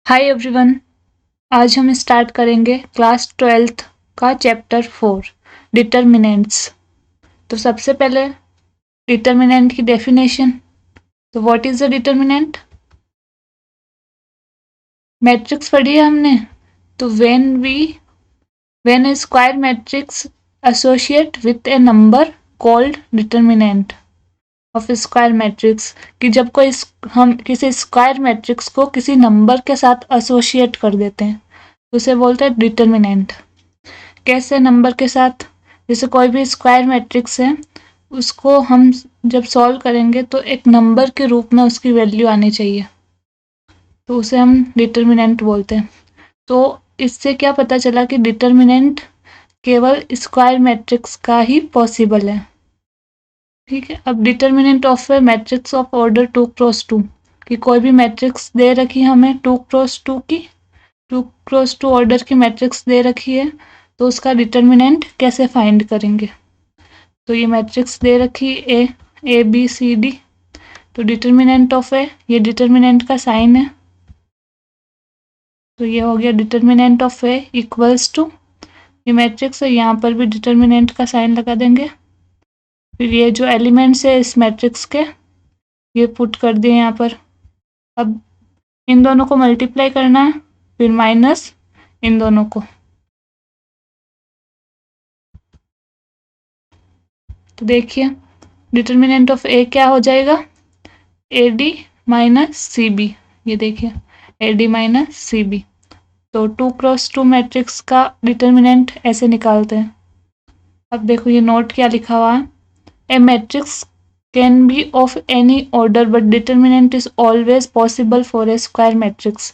Hi everyone. आज हम start करेंगे क्लास 12th का चैप्टर 4 डिटर्मिनेंट्स। तो सबसे पहले डिटर्मिनेंट की डेफिनेशन। तो what is the determinant? Matrix पढ़ी है हमने। तो when A square matrix associate with A number called determinant of square matrix, कि जब हम किसी स्क्वायर मैट्रिक्स को किसी नंबर के साथ एसोसिएट कर देते हैं तो उसे बोलते हैं डिटर्मिनेंट। कैसे नंबर के साथ? जैसे कोई भी स्क्वायर मैट्रिक्स है, उसको हम जब सॉल्व करेंगे तो एक नंबर के रूप में उसकी वैल्यू आनी चाहिए, तो उसे हम डिटर्मिनेंट बोलते हैं। तो इससे क्या पता चला कि डिटर्मिनेंट केवल स्क्वायर मैट्रिक्स का ही पॉसिबल है। ठीक है। अब determinant of A matrix of order 2x2, कि कोई भी मैट्रिक्स दे रखी हमें 2x2 की, 2x2 ऑर्डर की मैट्रिक्स दे रखी है, तो उसका डिटर्मिनेंट कैसे फाइंड करेंगे? तो ये मैट्रिक्स दे रखी ए बी सी डी, तो डिटर्मिनेंट ऑफ ए, ये डिटर्मिनेंट का साइन है, तो ये हो गया determinant of A equals to, ये मैट्रिक्स है, यहाँ पर भी डिटर्मिनेंट का साइन लगा देंगे। फिर ये जो एलिमेंट्स है इस मैट्रिक्स के, ये पुट कर दिए यहाँ पर। अब इन दोनों को मल्टीप्लाई करना है, फिर माइनस इन दोनों को। तो देखिए डिटर्मिनेंट ऑफ ए क्या हो जाएगा? A D minus C B. ये देखिए A D minus C B. तो 2x2 मैट्रिक्स का डिटर्मिनेंट ऐसे निकालते हैं। अब देखो ये नोट क्या लिखा हुआ है। A matrix can be of any order but determinant is always possible for a square matrix,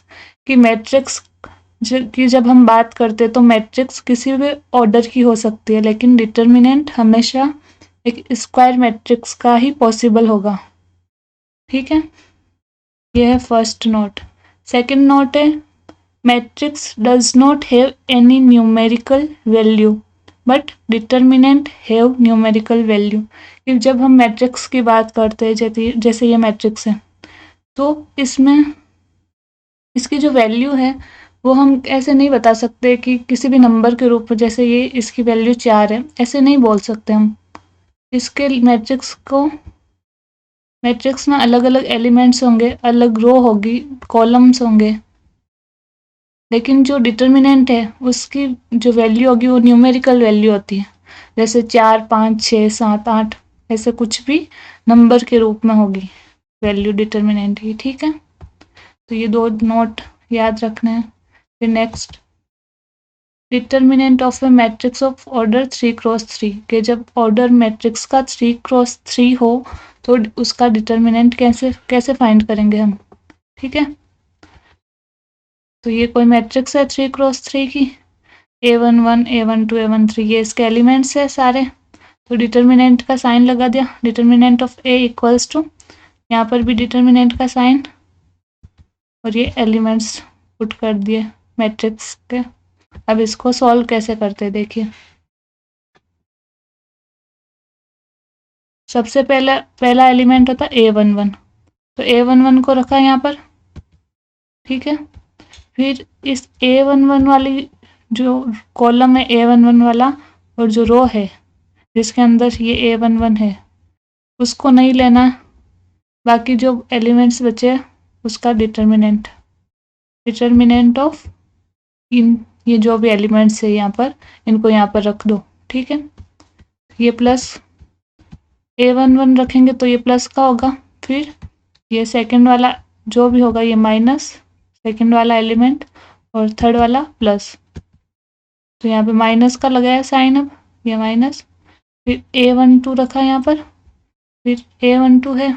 कि मैट्रिक्स की जब हम बात करते हैं तो मैट्रिक्स किसी भी ऑर्डर की हो सकती है, लेकिन डिटर्मिनेंट हमेशा एक स्क्वायर मैट्रिक्स का ही पॉसिबल होगा। ठीक है, यह है फर्स्ट नोट। सेकंड नोट है matrix does not have any numerical value but determinant have numerical value, कि जब हम मैट्रिक्स की बात करते हैं, जैसे ये मैट्रिक्स है, तो इसमें इसकी जो वैल्यू है वो हम ऐसे नहीं बता सकते कि किसी भी नंबर के रूप में, जैसे ये इसकी वैल्यू 4 है, ऐसे नहीं बोल सकते हम। इसके मैट्रिक्स में अलग अलग एलिमेंट्स होंगे, अलग रो होगी, कॉलम्स होंगे, लेकिन जो डिटर्मिनेंट है उसकी जो वैल्यू होगी वो न्यूमेरिकल वैल्यू होती है, जैसे 4 5 6 7 8, ऐसे कुछ भी नंबर के रूप में होगी वैल्यू डिटर्मिनेंट की। ठीक है, तो ये दो नोट याद रखना है। फिर next, determinant of A matrix of order 3x3, के जब ऑर्डर मैट्रिक्स का 3x3 हो तो उसका डिटर्मिनेंट कैसे कैसे फाइंड करेंगे हम। ठीक है, तो ये कोई मैट्रिक्स है 3x3 की, A11 A12 A13, ये इसके एलिमेंट्स है सारे। तो डिटर्मिनेंट का साइन लगा दिया, determinant of A equals to, यहाँ पर भी डिटर्मिनेंट का साइन, और ये एलिमेंट्स पुट कर दिए मैट्रिक्स के। अब इसको सॉल्व कैसे करते हैं देखिए। सबसे पहला एलिमेंट होता है A11, तो A11 को रखा यहाँ पर। ठीक है, फिर इस A11 वाली जो कॉलम है A11 वाला, और जो रो है जिसके अंदर ये A11 है, उसको नहीं लेना, बाकी जो एलिमेंट्स बचे उसका डिटर्मिनेंट ऑफ इन, ये जो भी एलिमेंट्स है यहाँ पर, इनको यहाँ पर रख दो। ठीक है, ये प्लस A11 रखेंगे तो ये प्लस का होगा, फिर ये सेकंड वाला जो भी होगा ये माइनस, सेकंड वाला एलिमेंट, और थर्ड वाला प्लस। तो यहाँ पे माइनस का लगाया साइन, अब ये माइनस, फिर A12 रखा यहाँ पर, फिर A12 है,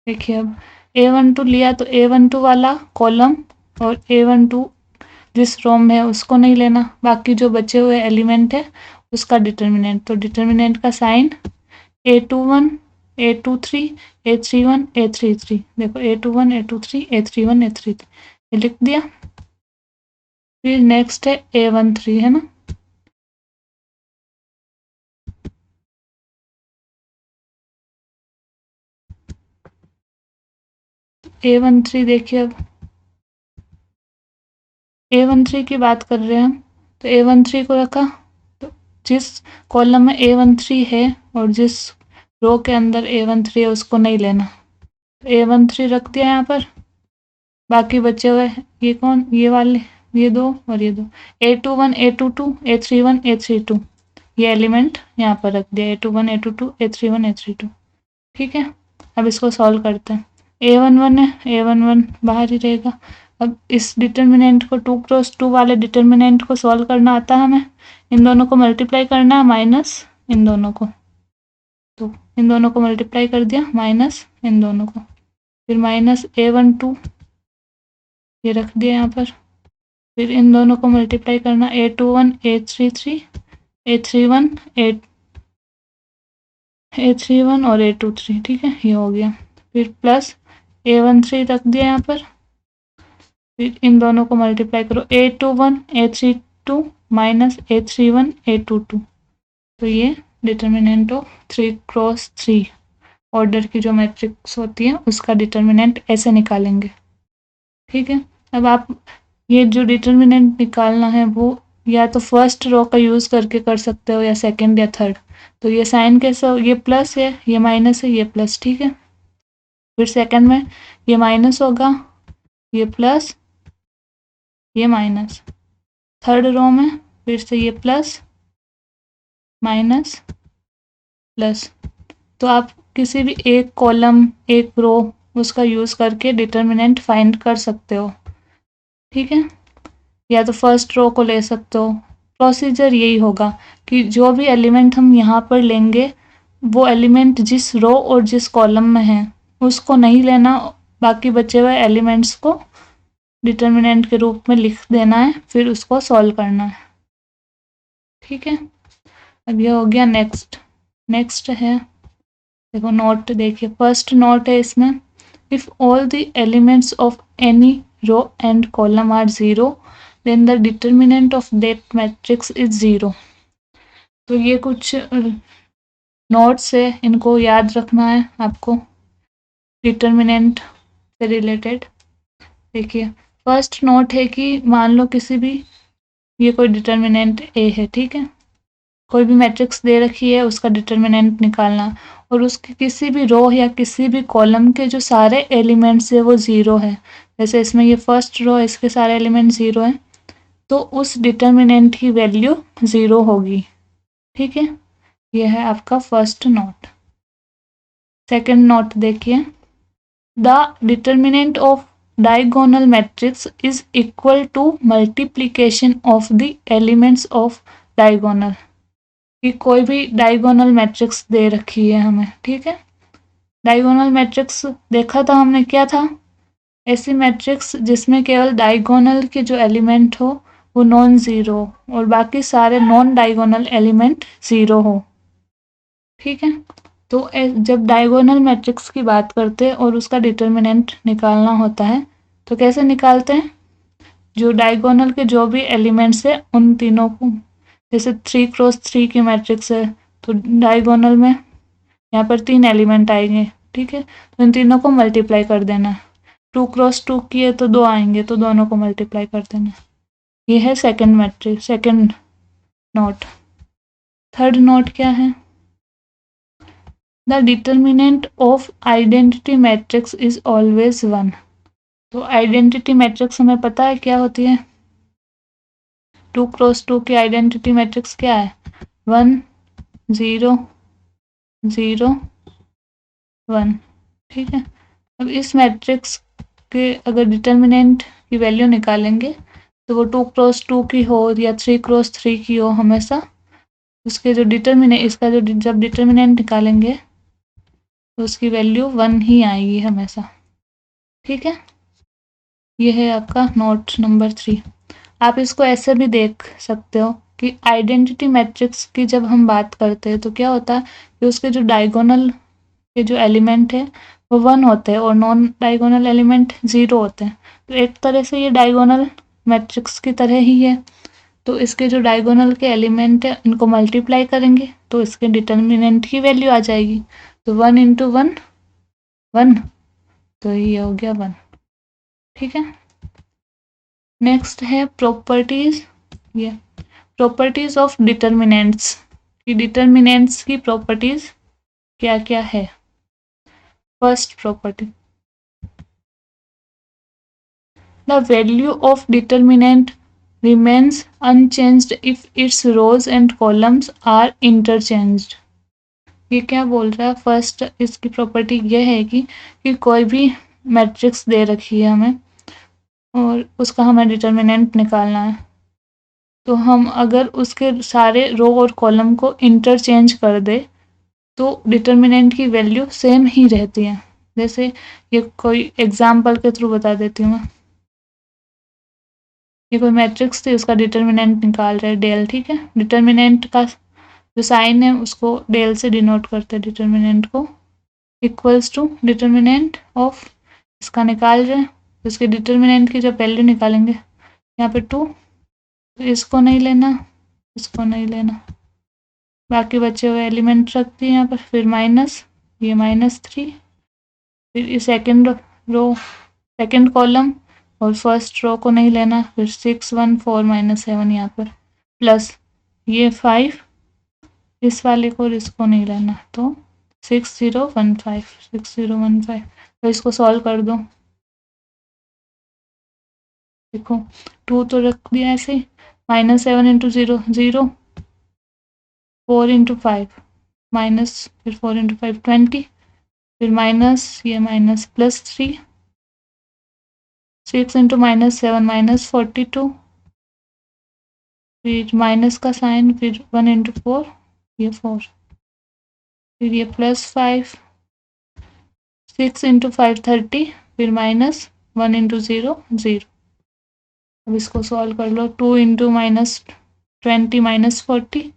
देखिए अब A12 लिया तो A12 वाला कॉलम और A12 जिस रो में है उसको नहीं लेना, बाकी जो बचे हुए एलिमेंट है उसका डिटर्मिनेंट। तो डिटर्मिनेंट का sign A21 A23 A31 A33, देखो A21 A23 A31 A33, ये लिख दिया। फिर नेक्स्ट है A13, है ना, A13 देखिए, अब A13 की बात कर रहे हैं हम, तो A13 को रखा, तो जिस कॉलम में A13 है और जिस रो के अंदर A13 है उसको नहीं लेना, तो A13 रख दिया यहाँ पर। बाकी बचे हुए ये कौन, ये वाले, ये दो और ये दो, A21 A22 A31 A32, ये एलिमेंट यहाँ पर रख दिया, A21 A22 A31 A32। ठीक है, अब इसको सॉल्व करते हैं। A11 है, A11 बाहर ही रहेगा। अब इस डिटर्मिनेंट को 2 क्रॉस 2 वाले डिटर्मिनेंट को सॉल्व करना आता है हमें। इन दोनों को मल्टीप्लाई करना है माइनस इन दोनों को, तो इन दोनों को मल्टीप्लाई कर दिया माइनस इन दोनों को, फिर माइनस A12 ये रख दिया यहाँ पर, फिर इन दोनों को मल्टीप्लाई करना A21 A33 A31 A31 और A23। ठीक है, ये हो गया। फिर प्लस A13 रख दिया यहाँ पर, फिर इन दोनों को मल्टीप्लाई करो A21 A32 minus A31 A22, तो ये डिटर्मिनेंट ऑफ 3 क्रॉस 3 ऑर्डर की जो मैट्रिक्स होती है उसका डिटर्मिनेंट ऐसे निकालेंगे। ठीक है, अब आप ये जो डिटर्मिनेंट निकालना है वो या तो फर्स्ट रो का यूज़ करके कर सकते हो या सेकंड या थर्ड। तो ये साइन कैसे हो, ये प्लस है ये माइनस है ये प्लस। ठीक है, फिर सेकंड में ये माइनस होगा ये प्लस ये माइनस, थर्ड रो में फिर से ये प्लस माइनस प्लस। तो आप किसी भी एक कॉलम एक रो उसका यूज़ करके डिटर्मिनेंट फाइंड कर सकते हो। ठीक है, या तो फर्स्ट रो को ले सकते हो। प्रोसीजर यही होगा कि जो भी एलिमेंट हम यहाँ पर लेंगे वो एलिमेंट जिस रो और जिस कॉलम में है उसको नहीं लेना, बाकी बचे हुए एलिमेंट्स को डिटर्मिनेंट के रूप में लिख देना है, फिर उसको सॉल्व करना है। ठीक है, अब ये हो गया। नेक्स्ट है, देखो नोट देखिए, फर्स्ट नोट है इसमें, if all the elements of any row and column are 0 then the determinant of that matrix is 0। तो ये कुछ नोट्स है, इनको याद रखना है आपको डिटर्मिनेंट से रिलेटेड। देखिए, फर्स्ट नोट है कि मान लो किसी भी, ये कोई डिटर्मिनेंट ए है। ठीक है, कोई भी मैट्रिक्स दे रखी है उसका डिटर्मिनेंट निकालना, और उसके किसी भी रो या किसी भी कॉलम के जो सारे एलिमेंट्स है वो 0 है। जैसे इसमें ये फर्स्ट रो है, इसके सारे एलिमेंट 0 हैं, तो उस डिटर्मिनेंट की वैल्यू 0 होगी। ठीक है, ये है आपका फर्स्ट नोट। सेकंड नोट देखिए, the determinant of diagonal matrix is equal to multiplication of the elements of diagonal. कि कोई भी डायगोनल मैट्रिक्स दे रखी है हमें। ठीक है, डायगोनल मैट्रिक्स देखा था हमने, क्या था, ऐसी मैट्रिक्स जिसमें केवल डायगोनल के जो एलिमेंट हो वो नॉन ज़ीरो और बाकी सारे नॉन डायगोनल एलिमेंट 0 हो। ठीक है, तो जब डायगोनल मैट्रिक्स की बात करते हैं और उसका डिटर्मिनेंट निकालना होता है तो कैसे निकालते हैं, जो डायगोनल के जो भी एलिमेंट्स है उन तीनों को, जैसे 3 क्रॉस 3 की मैट्रिक्स है तो डायगोनल में यहाँ पर 3 एलिमेंट आएंगे। ठीक है, तो इन तीनों को मल्टीप्लाई कर देना। 2 क्रॉस 2 की है तो 2 आएंगे, तो दोनों को मल्टीप्लाई कर देना। ये है second matrix, second note. Third note क्या है, the determinant of identity matrix is always 1। तो आइडेंटिटी मैट्रिक्स हमें पता है क्या होती है, 2 क्रॉस 2 की आइडेंटिटी मैट्रिक्स क्या है, 1 0 0 1। ठीक है, अब इस मैट्रिक्स के अगर डिटर्मिनेंट की वैल्यू निकालेंगे तो वो 2 क्रॉस 2 की हो या 3 क्रॉस 3 की हो, हमेशा उसके जो डिटर्मिनेंट, इसका जो जब डिटर्मिनेंट निकालेंगे तो उसकी वैल्यू 1 ही आएगी हमेशा। ठीक है, ये है आपका नोट नंबर 3। आप इसको ऐसे भी देख सकते हो कि आइडेंटिटी मैट्रिक्स की जब हम बात करते हैं तो क्या होता है कि उसके जो डायगोनल के जो एलिमेंट है वो 1 होते हैं और नॉन डायगोनल एलिमेंट 0 होते हैं। तो एक तरह से ये डायगोनल मैट्रिक्स की तरह ही है। तो इसके जो डायगोनल के एलिमेंट है इनको मल्टीप्लाई करेंगे तो इसके डिटर्मिनेंट की वैल्यू आ जाएगी। तो 1 × 1 1 तो ये हो गया 1। ठीक है, नेक्स्ट है प्रॉपर्टीज। ये प्रॉपर्टीज ऑफ डिटर्मिनेंट्स कि डिटर्मिनेंट्स की प्रॉपर्टीज क्या क्या है। First property, the value of determinant remains unchanged if its rows and columns are interchanged। ये क्या बोल रहा है, फर्स्ट इसकी प्रॉपर्टी ये है कि कोई भी मैट्रिक्स दे रखी है हमें और उसका हमें डिटर्मिनेंट निकालना है, तो हम अगर उसके सारे रो और कॉलम को इंटरचेंज कर दे तो डिटर्मिनेंट की वैल्यू सेम ही रहती है। जैसे ये कोई एग्जाम्पल के थ्रू बता देती हूँ मैं। ये कोई मैट्रिक्स थी, उसका डिटर्मिनेंट निकाल रहे डेल। ठीक है, डिटर्मिनेंट का जो साइन है उसको डेल से डिनोट करते हैं डिटर्मिनेंट को, इक्वल्स टू डिटर्मिनेंट ऑफ इसका निकाल रहे हैं, तो इसके डिटर्मिनेंट की जब वैल्यू निकालेंगे यहाँ पे 2, तो इसको नहीं लेना, इसको नहीं लेना, बाकी बचे हुए एलिमेंट रखती है यहाँ पर, फिर माइनस, ये -3, फिर ये सेकेंड रो सेकेंड कॉलम और फर्स्ट रो को नहीं लेना, फिर 6 1 4 -7 यहाँ पर, प्लस ये 5 इस वाले को और इसको नहीं लेना, तो 6015 तो इसको सॉल्व कर दो। देखो 2 तो रख दिया ऐसे, -7 इंटू 0 0, 4 इंटू 5 माइनस, फिर 4 इंटू 5 20, फिर माइनस, ये माइनस +3, 6 इंटू -7 -42, फिर माइनस का साइन, फिर 1 इंटू 4 ये 4, फिर ये +5, 6 इंटू 5 30, फिर -1 इंटू 0 0। अब इसको सॉल्व कर लो, 2 इंटू -20 -40,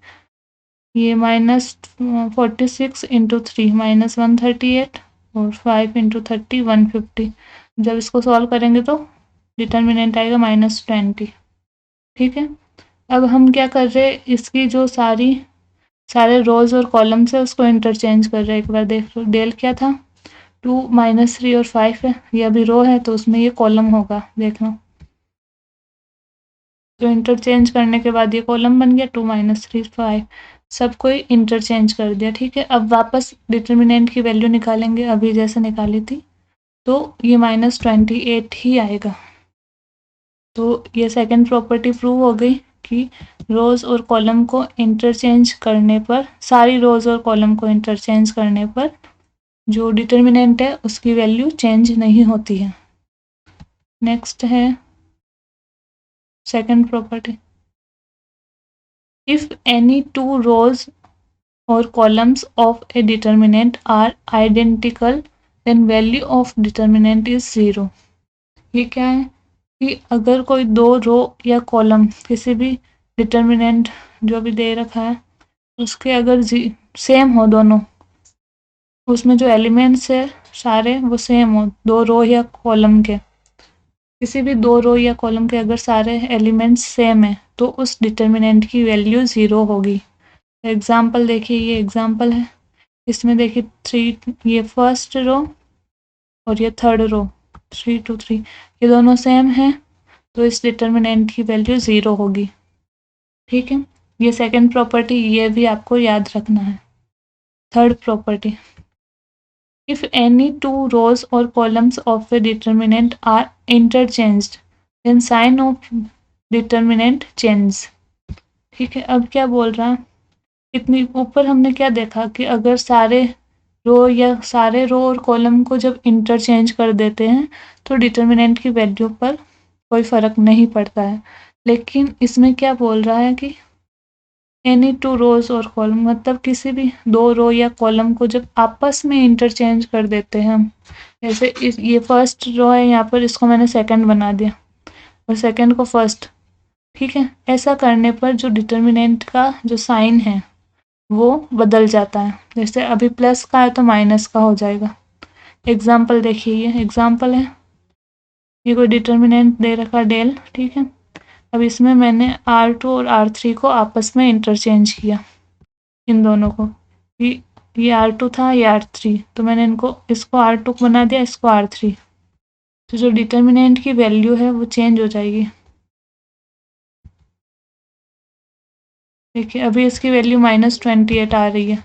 ये -46 इंटू 3 -138, और 5 इंटू 30 150। जब इसको सॉल्व करेंगे तो डिटर्मिनेंट आएगा -20। ठीक है, अब हम क्या कर रहे हैं, इसकी जो सारे रोज और कॉलम्स है उसको इंटरचेंज कर रहे हैं। एक बार देख लो, डेल क्या था, 2 -3 और 5 है, ये अभी रो है तो उसमें ये कॉलम होगा, देख लो। तो इंटरचेंज करने के बाद ये कॉलम बन गया, 2 -3 5, सबको इंटरचेंज कर दिया। ठीक है, अब वापस डिटर्मिनेंट की वैल्यू निकालेंगे, अभी जैसे निकाली थी, तो ये -28 ही आएगा। तो ये सेकंड प्रॉपर्टी प्रूव हो गई कि रोज और कॉलम को इंटरचेंज करने पर, सारी रोज और कॉलम को इंटरचेंज करने पर जो डिटर्मिनेंट है उसकी वैल्यू चेंज नहीं होती है। नेक्स्ट है second property, if any two rows or columns of a determinant are identical then value of determinant is 0। ये क्या है कि अगर कोई दो रो या कॉलम किसी भी डिटर्मिनेंट जो भी दे रखा है उसके अगर सेम हो दोनों, उसमें जो एलिमेंट्स है सारे वो सेम हो, दो रो या कॉलम के, किसी भी दो रो या कॉलम के अगर सारे एलिमेंट्स सेम है तो उस डिटर्मिनेंट की वैल्यू 0 होगी। एग्जाम्पल देखिए, ये एग्जाम्पल है, इसमें देखिए 3, ये फर्स्ट रो और ये थर्ड रो 3 2 3, ये दोनों सेम है तो इस डिटर्मिनेंट की वैल्यू 0 होगी। ठीक है, ये सेकंड प्रॉपर्टी, ये भी आपको याद रखना है। Third property, if any two rows or columns of a determinant are interchanged then sign of determinant changes। ठीक है, अब क्या बोल रहा है, इतनी ऊपर हमने क्या देखा कि अगर सारे रो और कॉलम को जब इंटरचेंज कर देते हैं तो डिटर्मिनेंट की वैल्यू पर कोई फर्क नहीं पड़ता है, लेकिन इसमें क्या बोल रहा है कि एनी टू रोज और कॉलम, मतलब किसी भी दो रो या कॉलम को जब आपस में इंटरचेंज कर देते हैं हम, जैसे ये फर्स्ट रो है यहाँ पर, इसको मैंने सेकंड बना दिया और सेकंड को फर्स्ट। ठीक है, ऐसा करने पर जो डिटर्मिनेंट का जो साइन है वो बदल जाता है, जैसे अभी प्लस का है तो माइनस का हो जाएगा। एग्जाम्पल देखिए, ये एग्जाम्पल है, ये कोई डिटर्मिनेंट दे रखा डेल। ठीक है, अब इसमें मैंने R2 और R3 को आपस में इंटरचेंज किया, इन दोनों को, कि ये R2 था, ये R3, तो मैंने इसको R2 बना दिया, इसको R3। तो जो डिटर्मिनेंट की वैल्यू है वो चेंज हो जाएगी। देखिए अभी इसकी वैल्यू -28 आ रही है।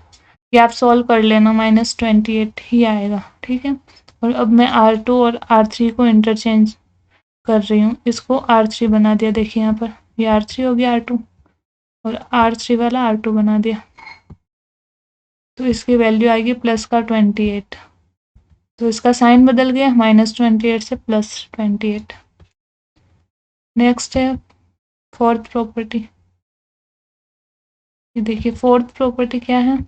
ये आप सॉल्व कर लेना, -28 ही आएगा, ठीक है। और अब मैं R2 और R3 को इंटरचेंज कर रही हूँ, इसको R3 बना दिया। देखिए यहाँ पर ये R3 हो गया R2, और R3 वाला R2 बना दिया, तो इसकी वैल्यू आएगी प्लस का 28। तो इसका साइन बदल गया, -28 से +28। नेक्स्ट है फोर्थ प्रॉपर्टी। ये देखिए फोर्थ प्रॉपर्टी क्या है,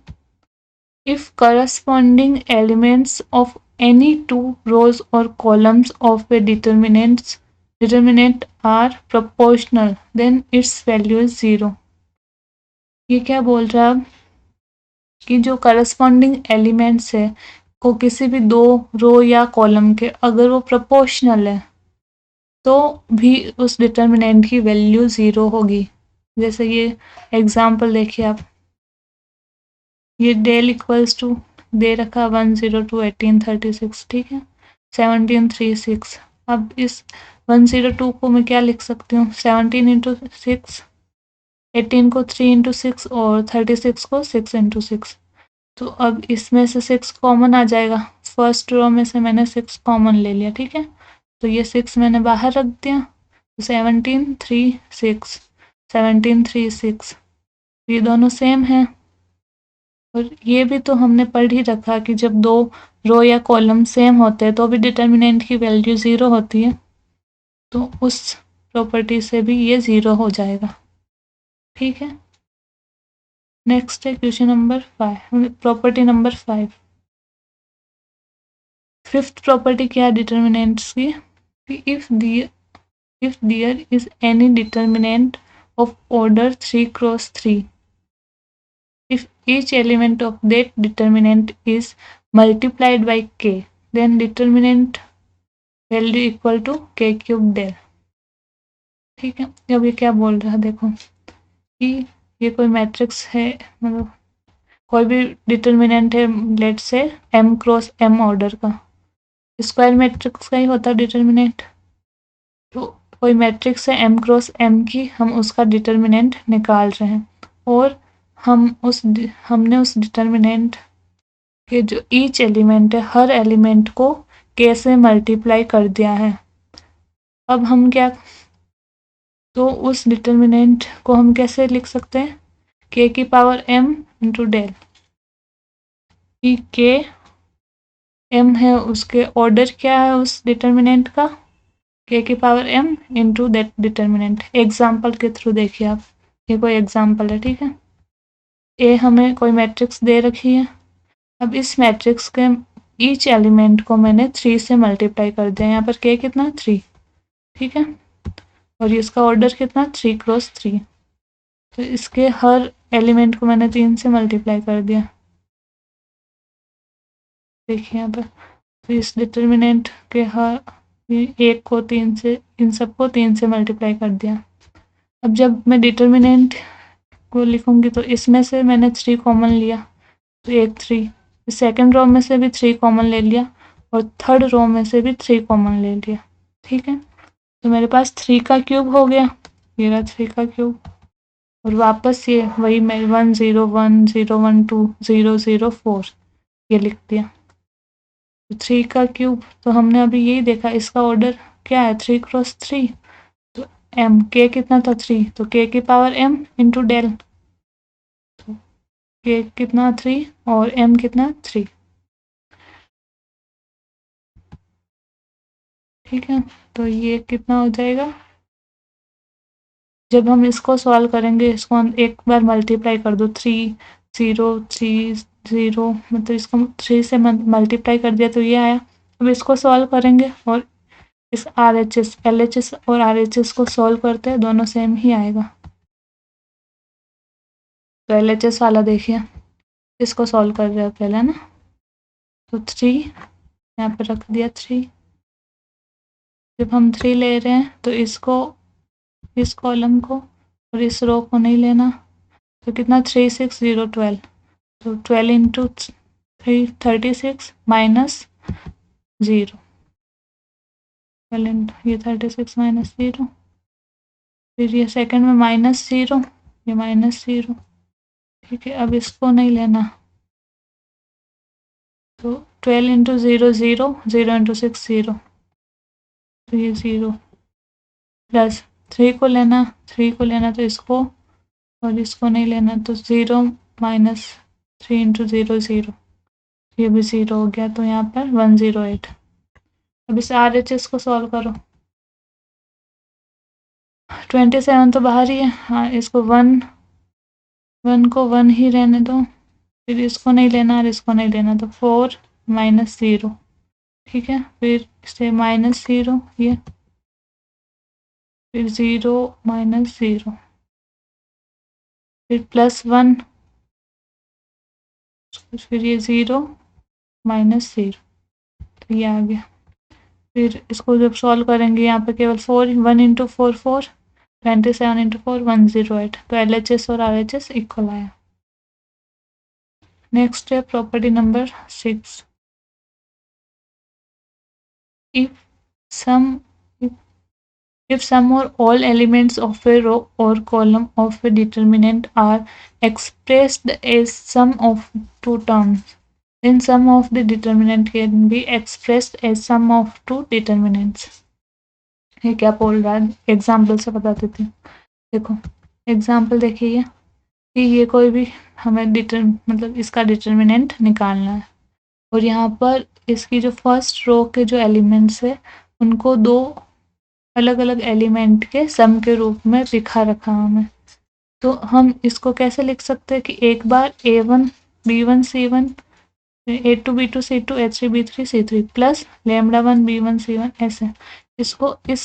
if corresponding elements of any two rows or columns of a determinant are proportional then its value is 0। ये क्या बोल रहा है अब कि जो करस्पॉन्डिंग एलिमेंट्स है को किसी भी दो रो या कॉलम के अगर वो प्रोपोर्शनल है तो भी उस डिटर्मिनेंट की वैल्यू 0 होगी। जैसे ये एग्जाम्पल देखिए आप, ये डेल इक्वल्स टू दे रखा 102 1836, ठीक है, 1736। अब इस 102 को मैं क्या लिख सकती हूँ, 17 इंटू 6, 18 को 3 इंटू 6 और 36 को 6 इंटू 6। तो अब इसमें से 6 कॉमन आ जाएगा, फर्स्ट रो में से मैंने 6 कॉमन ले लिया, ठीक है। तो ये 6 मैंने बाहर रख दिया, तो 17 3 6, 17 3 6, ये दोनों सेम हैं। और ये भी तो हमने पढ़ ही रखा कि जब दो रो या कॉलम सेम होते हैं तो भी डिटर्मिनेंट की वैल्यू 0 होती है, तो उस प्रॉपर्टी से भी ये 0 हो जाएगा, ठीक है। नेक्स्ट है question number 5, property number 5। Fifth property क्या है डिटर्मिनेंट्स की, if there is any determinant of order 3 cross 3, if each element of that determinant is multiplied by k, then determinant value equal to k cube del, ठीक है। अब ये क्या बोल रहा है देखो कि ये कोई मैट्रिक्स है, मतलब कोई भी डिटर्मिनेंट है, लेट से m क्रॉस m ऑर्डर का, स्क्वायर मैट्रिक्स का ही होता है डिटर्मिनेंट। तो कोई मैट्रिक्स है m क्रॉस m की, हम उसका डिटर्मिनेंट निकाल रहे हैं, और हमने उस डिटर्मिनेंट के जो ईच एलिमेंट है, हर एलिमेंट को k से मल्टीप्लाई कर दिया है। अब हम क्या, तो उस डिटर्मिनेंट को हम कैसे लिख सकते हैं, k की पावर m इंटू डेल, k m है, उसके ऑर्डर क्या है उस डिटर्मिनेंट का, k की power m into that determinant. Example के थ्रू देखिए आप, ये कोई एग्जाम्पल है, ठीक है। ए हमें कोई मैट्रिक्स दे रखी है, अब इस मैट्रिक्स के ईच एलिमेंट को मैंने 3 से मल्टीप्लाई कर दिया, यहाँ पर k कितना 3, ठीक है, और इसका ऑर्डर कितना 3 क्रॉस 3, तो इसके हर एलिमेंट को मैंने 3 से मल्टीप्लाई कर दिया। देखिए यहाँ पर, तो इस डिटर्मिनेंट के हर एक को 3 से, इन सबको 3 से मल्टीप्लाई कर दिया। अब जब मैं डिटर्मिनेंट को लिखूंगी तो इसमें से मैंने 3 कॉमन लिया, तो एक 3, सेकेंड रो में से भी 3 कॉमन ले लिया, और थर्ड रो में से भी 3 कॉमन ले लिया, ठीक है। तो मेरे पास 3 का क्यूब हो गया, ये रहा 3 का क्यूब, और वापस ये वही मैं 1 0 1 0 1 2 0 0 4 ये लिख दिया। तो 3 का क्यूब, तो हमने अभी यही देखा, इसका ऑर्डर क्या है 3 क्रॉस 3, तो m k कितना था 3, तो k की पावर m इंटू डेल, तो k कितना 3 और m कितना 3, ठीक है। तो ये कितना हो जाएगा, जब हम इसको सॉल्व करेंगे, इसको हम एक बार मल्टीप्लाई कर दो, 3 0 3 0, मतलब इसको 3 से मल्टीप्लाई कर दिया तो ये आया। अब इसको सॉल्व करेंगे और इस RHS LHS और RHS को सॉल्व करते हैं, दोनों सेम ही आएगा। तो LHS वाला देखिए, इसको सॉल्व कर रहे हैं पहले ना, तो 3 यहाँ पे रख दिया 3, जब हम 3 ले रहे हैं तो इसको, इस कॉलम को और इस रो को नहीं लेना, तो कितना 3 6 0 12, तो 12 इंटू 3 36 माइनस 0, 12 ये 36 माइनस 0, फिर ये सेकंड में माइनस 0, ये माइनस 0। ठीक है, अब इसको नहीं लेना, तो 12 इंटू 0 0, 0 इंटू 6 0, तो ये 0 प्लस 3 को लेना, 3 को लेना तो इसको और इसको नहीं लेना, तो 0 माइनस 3 इंटू 0 0, ये भी 0 हो गया, तो यहाँ पर 108। अब इस RHS को सॉल्व करो। 27 तो बाहर ही है, हाँ इसको 1 1 को 1 ही रहने दो, फिर इसको नहीं लेना और इसको नहीं लेना, तो 4 माइनस 0। ठीक है, फिर से माइनस 0 ये, फिर 0 माइनस 0, फिर प्लस 1, फिर ये 0 माइनस 0, तो ये आ गया। फिर इसको जब सॉल्व करेंगे यहाँ पे केवल 4, 1 इंटू 4 4, 27 इंटू 4 108, तो LHS और RHS इक्वल आया। नेक्स्ट है property number 6। If some if some or all elements of a row or column of a determinant are expressed as sum of two terms, then sum of the determinant can be expressed as sum of two determinants. ये क्या बोल रहा है, example से बता देती हूँ। देखो एग्जाम्पल देखिए कि ये कोई भी हमें मतलब इसका डिटर्मिनेंट निकालना है, और यहाँ पर इसकी जो फर्स्ट रो के जो एलिमेंट्स है उनको दो अलग अलग एलिमेंट के सम के रूप में लिखा रखा हमें। तो हम इसको कैसे लिख सकते हैं कि एक बार A1 B1 C1 A2 B2 C2 A3 B3 C3 plus lambda 1 B1 C1, ऐसे इसको इस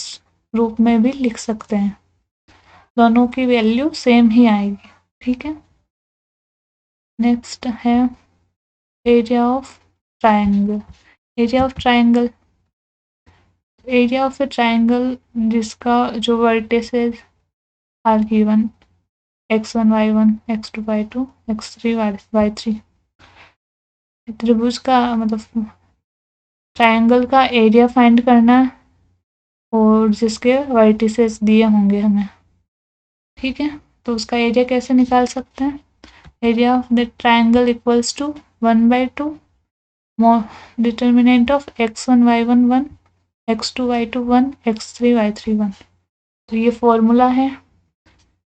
रूप में भी लिख सकते हैं, दोनों की वैल्यू सेम ही आएगी। ठीक है, नेक्स्ट है area of triangle. Area of triangle, area of A triangle जिसका जो vertices are given x1 y1 x2 y2 x3 y3, त्रिभुज का मतलब ट्रायंगल का एरिया फाइंड करना है और जिसके वर्टिसेस दिए होंगे हमें। ठीक है, तो उसका एरिया कैसे निकाल सकते हैं, area of the triangle equals to 1/2 determinant of x1 y1 1, x2 y2 1, x3 y3 1। तो ये फॉर्मूला है,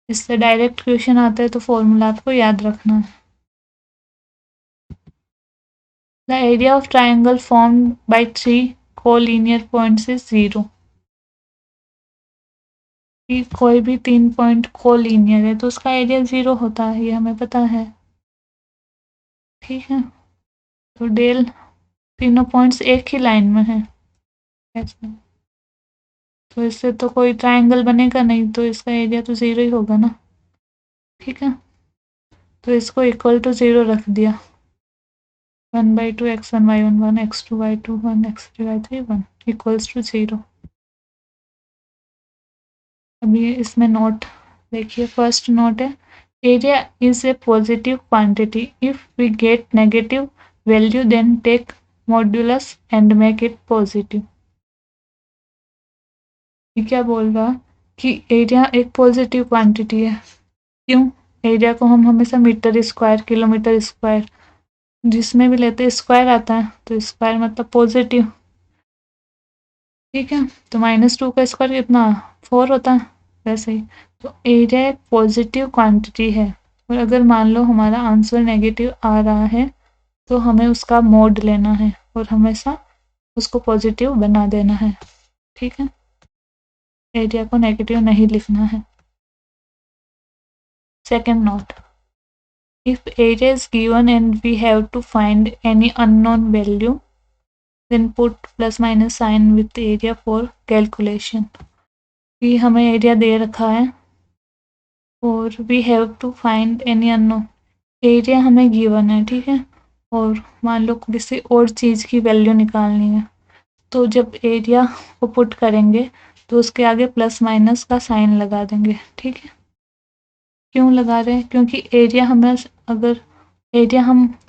इससे डायरेक्ट क्वेश्चन आता है, तो फॉर्मूला आपको याद रखना है। The area of triangle formed by 3 collinear points is 0। कि कोई भी 3 पॉइंट कोलिनियर है तो उसका एरिया 0 होता है, ये हमें पता है। ठीक है, तो डेल तीनों पॉइंट्स एक ही लाइन में है ऐसे, तो इससे तो कोई ट्रायंगल बनेगा नहीं, तो इसका एरिया तो 0 ही होगा ना। ठीक है, तो इसको इक्वल टू 0 रख दिया, 1/2 x1 y1 1, x2 y2 1, x3 y3 1 equals to 0। अभी इसमें नोट देखिए, फर्स्ट नोट है area is a positive quantity, if we get negative value then take modulus and make it positive. ये क्या बोल रहा कि एरिया एक पॉजिटिव क्वांटिटी है, क्यों, एरिया को हम हमेशा मीटर स्क्वायर किलोमीटर स्क्वायर जिसमें भी लेते हैं स्क्वायर आता है, तो स्क्वायर मतलब पॉजिटिव। ठीक है, तो -2 का स्क्वायर कितना 4 होता है, वैसे ही तो एरिया एक पॉजिटिव क्वांटिटी है, और अगर मान लो हमारा आंसर नेगेटिव आ रहा है तो हमें उसका मोड लेना है और हमेशा उसको पॉजिटिव बना देना है। ठीक है, एरिया को नेगेटिव नहीं लिखना है। Second note, if area is given and we have to find any unknown value, then put plus minus sign with area for calculation। कि हमें एरिया दे रखा है और we have to find any unknown, area हमें given है। ठीक है, और मान लो किसी और चीज़ की वैल्यू निकालनी है, तो जब एरिया को पुट करेंगे तो उसके आगे प्लस माइनस का साइन लगा देंगे। ठीक है, क्यों लगा रहे हैं, क्योंकि एरिया हमें अगर एरिया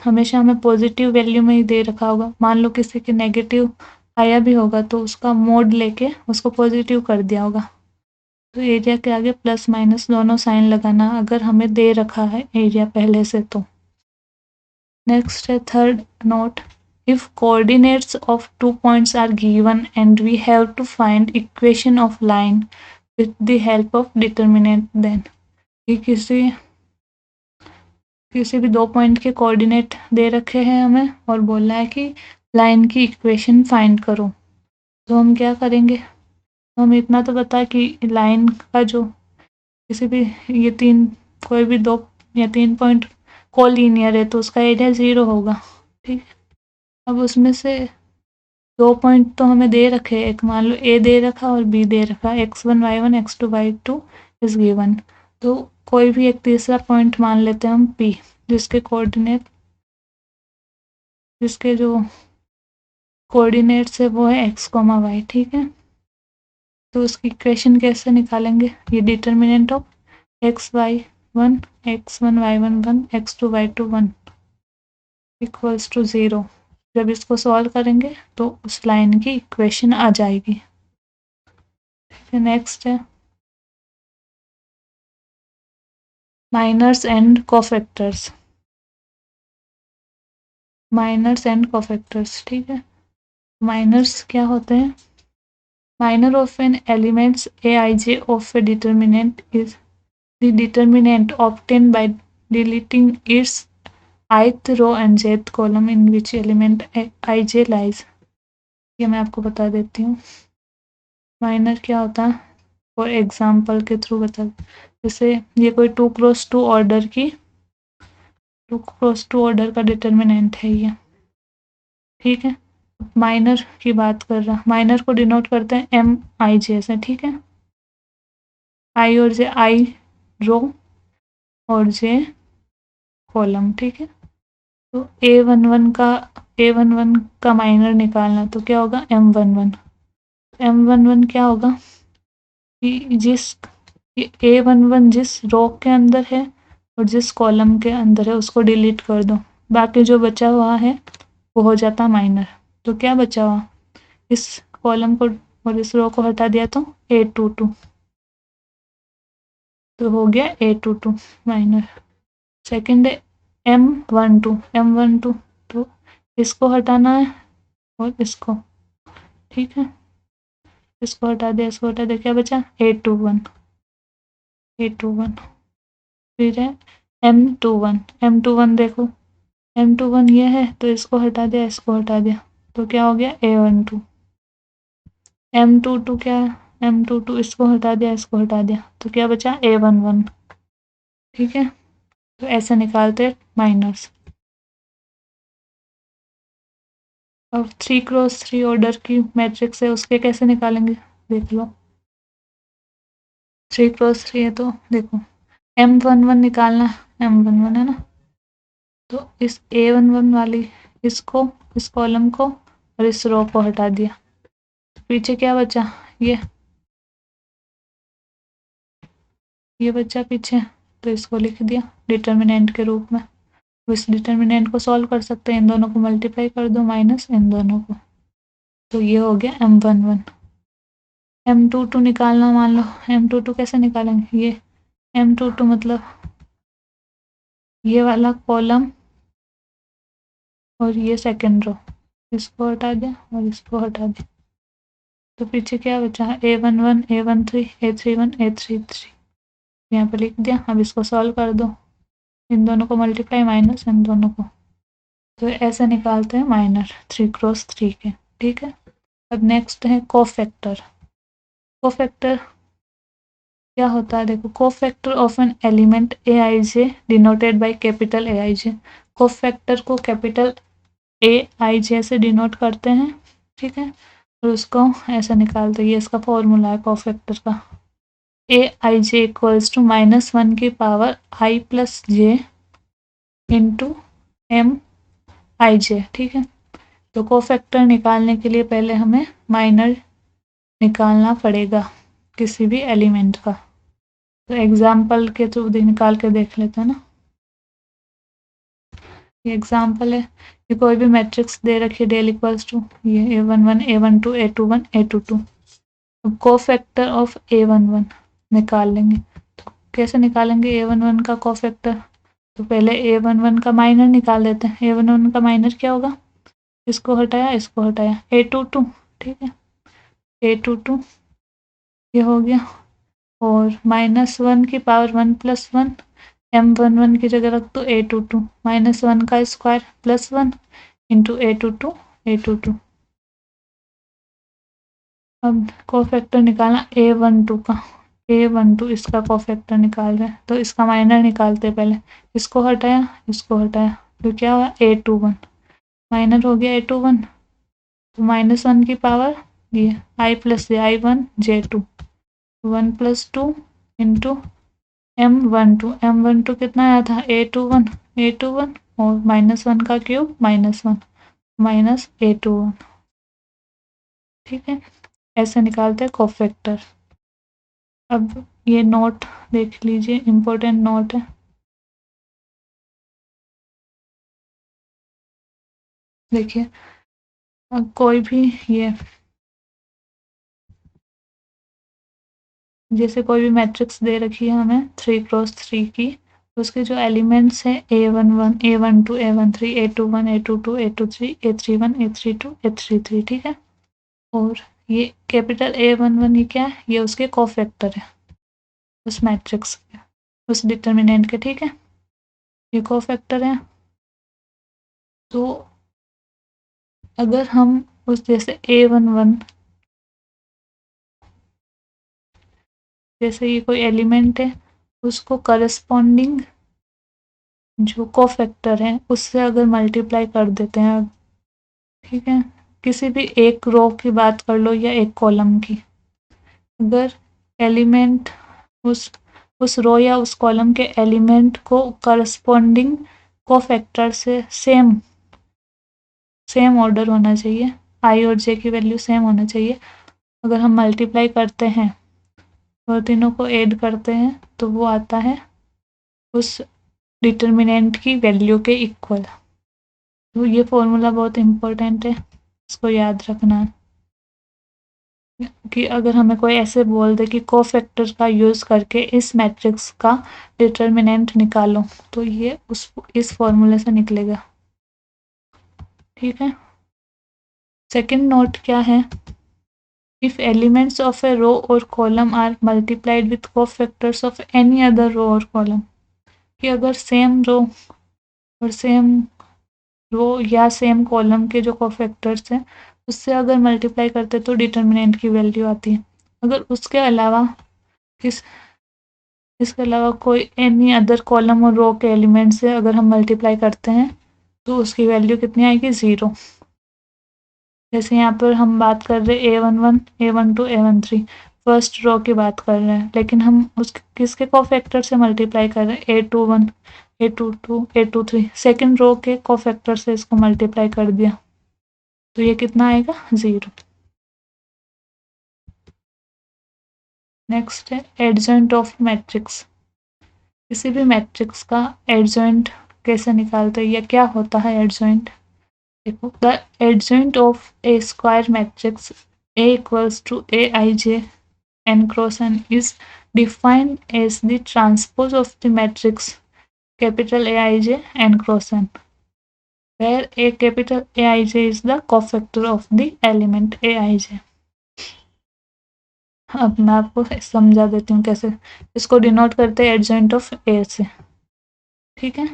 हमेशा हमें पॉजिटिव वैल्यू में ही दे रखा होगा। मान लो किसी के नेगेटिव आया भी होगा तो उसका मोड लेके उसको पॉजिटिव कर दिया होगा। तो एरिया के आगे प्लस माइनस दोनों साइन लगाना अगर हमें दे रखा है एरिया पहले से तो। नेक्स्ट है third note, if coordinates of 2 points are given and we have to find equation of line with the help of determinant, then कि किसी भी 2 पॉइंट के कोऑर्डिनेट दे रखे हैं हमें और बोलना है कि लाइन की इक्वेशन फाइंड करो। तो हम क्या करेंगे, तो हम इतना तो पता है कि लाइन का जो किसी भी ये कोई भी 2 या 3 पॉइंट कोलिनियर है तो उसका एरिया 0 होगा। ठीक, अब उसमें से 2 पॉइंट तो हमें दे रखे, एक मान लो ए दे रखा और बी दे रखा, x1 y1 x2 y2 is given. तो कोई भी एक तीसरा पॉइंट मान लेते हैं हम P, जिसके जो कोऑर्डिनेट्स है वो है x, y। ठीक है, तो उसकी इक्वेशन कैसे निकालेंगे, ये determinant of x1 y1 1 x2 y2 1 equals to 0। जब इसको सॉल्व करेंगे तो उस लाइन की इक्वेशन आ जाएगी। नेक्स्ट है minors and cofactors. Minors and cofactors, ठीक है। माइनर्स क्या होते हैं, minor of an elements aij of A determinant is the determinant obtain by deleting its ith row and jth column in which element ij lies। ये मैं आपको बता देती हूँ माइनर क्या होता है, और एग्जाम्पल के थ्रू बता। जैसे ये कोई 2x2 ऑर्डर का डिटर्मिनेंट है ये, ठीक है। माइनर की बात कर रहा, माइनर को डिनोट करते हैं एम आई जे से, ठीक है। आई और जे, आई रो और जे कॉलम, ठीक है। तो ए वन वन का माइनर निकालना तो क्या होगा M11 क्या होगा कि A11 जिस रो के अंदर है और जिस कॉलम के अंदर है उसको डिलीट कर दो, बाकी जो बचा हुआ है वो हो जाता माइनर। तो क्या बचा हुआ, इस कॉलम को और इस रो को हटा दिया तो A22, तो हो गया A22 माइनर। सेकंड है M12 तो इसको हटाना है और इसको, ठीक है। इसको हटा दिया, इसको हटा दिया, क्या बचा A21। फिर है M21 देखो M21 ये है तो इसको हटा दिया, इसको हटा दिया, तो क्या हो गया A12। M22 क्या है, M22 इसको हटा दिया, इसको हटा दिया, तो क्या बचा A11, ठीक है। तो ऐसे निकालते हैं माइनर्स। अब 3x3 ऑर्डर की मैट्रिक्स है उसके कैसे निकालेंगे, देख लो। 3x3 है तो देखो M11 निकालना, M11 है ना, तो इस A11 वाली इसको, इस कॉलम को और इस रो को हटा दिया, पीछे क्या बचा, ये बचा पीछे, तो इसको लिख दिया डिटर्मिनेंट के रूप में। इस डिटर्मिनेंट को सॉल्व कर सकते हैं, इन दोनों को मल्टीप्लाई कर दो माइनस इन दोनों को, तो ये हो गया M11। M22 निकालना, मान लो M22 कैसे निकालेंगे, ये M22 मतलब ये वाला कॉलम और ये सेकंड रो, इसको हटा दिया और इसको हटा दिया, तो पीछे क्या बचा A11 A13 A31 A33, यहाँ पे लिख दिया। अब इसको सॉल्व कर दो, इन दोनों को मल्टीप्लाई माइनस इन दोनों को, तो ऐसे निकालते हैं माइनर 3x3 के, ठीक है। अब नेक्स्ट है कोफैक्टर। कोफैक्टर क्या होता है, देखो cofactor of an element aij denoted by capital aij। Cofactor को कैपिटल aij से डिनोट करते हैं, ठीक है, और उसको ऐसा निकालते हैं, ये इसका फॉर्मूला है कोफैक्टर का। aij इक्वल्स टू -1 की power i plus J into M I J, ठीक है। तो कोफैक्टर निकालने के लिए पहले हमें माइनर निकालना पड़ेगा किसी भी एलिमेंट का, तो एग्जाम्पल के थ्रू निकाल के देख लेते हैं ना। ये एग्जाम्पल है कि कोई भी मैट्रिक्स दे रखी है डेल इक्वल्स टू ये A11 A12 A21 A22। अब कोफैक्टर ऑफ A11 निकाल लेंगे। तो कैसे निकालेंगे A11 का कोफैक्टर? तो पहले A11 का माइनर निकाल देते हैं। A11 का माइनर क्या होगा? इसको हटाया A22, ठीक है, A22 ये हो गया। और -1 की पावर 1+1 M11 की जगह रख दो A22 -1 का स्क्वायर +1 इंटू A22। अब कोफैक्टर निकालना A12 का। A12 इसका कोफैक्टर निकाल रहे हैं तो इसका माइनर निकालते हैं पहले। इसको हटाया तो क्या हुआ A21 माइनर हो गया A21। तो -1 की पावर ये I plus I1 J2 1+2 into M12 कितना आया था A21 और -1 का क्यूब -1 माइनस A21, ठीक है। ऐसे निकालते हैं कोफैक्टर। अब ये नोट देख लीजिए, इम्पोर्टेंट नोट है। देखिए अब कोई भी ये जैसे कोई भी मैट्रिक्स दे रखी है हमें 3x3 की, तो उसके जो एलिमेंट्स हैं A11 A12 A13 A21 A22 A23 A31 A32 A33, ठीक है। और ये कैपिटल A11 ये क्या है? ये उसके कोफैक्टर है उस मैट्रिक्स के, उस डिटर्मिनेंट के, ठीक है। ये कोफैक्टर है। तो अगर हम उस जैसे A11 जैसे ये कोई एलिमेंट है उसको करस्पॉन्डिंग जो कोफैक्टर है उससे अगर मल्टीप्लाई कर देते हैं, ठीक है, किसी भी एक रो की बात कर लो या एक कॉलम की, अगर एलिमेंट उस रो या उस कॉलम के एलिमेंट को करस्पॉन्डिंग कोफैक्टर से सेम ऑर्डर होना चाहिए, आई और जे की वैल्यू सेम होना चाहिए। अगर हम मल्टीप्लाई करते हैं और तीनों को ऐड करते हैं तो वो आता है उस डिटर्मिनेंट की वैल्यू के इक्वल। तो ये फॉर्मूला बहुत इम्पोर्टेंट है, इसको याद रखना है कि अगर हमें कोई ऐसे बोल दे कि कोफैक्टर का यूज़ करके इस मैट्रिक्स का डिटर्मिनेंट निकालो, तो ये इस फॉर्मूले से निकलेगा, ठीक है। सेकंड नोट क्या है? If elements of a row और column are multiplied with cofactors of any other row और कॉलम, कि अगर सेम रो और सेम या सेम कॉलम के जो कोफैक्टर्स हैं उससे अगर मल्टीप्लाई करते तो डिटर्मिनेंट की वैल्यू आती है। अगर उसके अलावा इस इसके अलावा कोई एनी अदर कॉलम और रो के एलिमेंट से अगर हम मल्टीप्लाई करते हैं तो उसकी वैल्यू कितनी आएगी? 0। जैसे यहाँ पर हम बात कर रहे हैं A11 A12 A13 first row की बात कर रहे हैं, लेकिन हम उस किसके कोफैक्टर से मल्टीप्लाई कर रहे हैं? A21 A22 A23 second row के कोफैक्टर से इसको मल्टीप्लाई कर दिया तो ये कितना आएगा? 0। नेक्स्ट है एडजॉइंट ऑफ मैट्रिक्स। किसी भी मैट्रिक्स का एडजॉइंट कैसे निकालते हैं या क्या होता है एडजॉइंट? देखो, the adjoint of a square matrix A equals to Aij n cross n is defined as the transpose of the matrix capital Aij n cross n, where a capital Aij is the cofactor of the element Aij। अब मैं आपको समझा देती हूँ कैसे इसको denote करते हैं एडजॉइंट ऑफ ए से, ठीक है।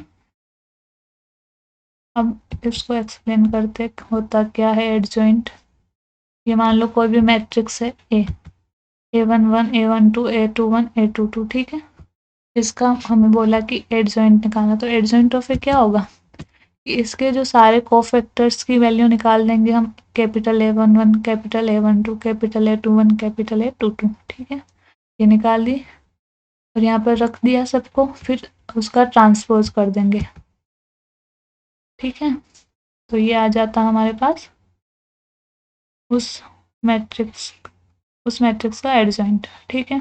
अब इसको एक्सप्लेन करते होता क्या है एडजॉइंट। ये मान लो कोई भी मैट्रिक्स है A11 A12 A21 A22, ठीक है। इसका हमें बोला कि एडजॉइंट निकालना, तो एडजॉइंट ऑफ ए क्या होगा कि इसके जो सारे कोफैक्टर्स की वैल्यू निकाल देंगे हम, capital A11 capital A12 capital A21 capital A22, ठीक है। ये निकाल दी और यहाँ पर रख दिया सबको, फिर उसका ट्रांसपोज कर देंगे, ठीक है। तो ये आ जाता हमारे पास उस मैट्रिक्स का एडजॉइंट, ठीक है।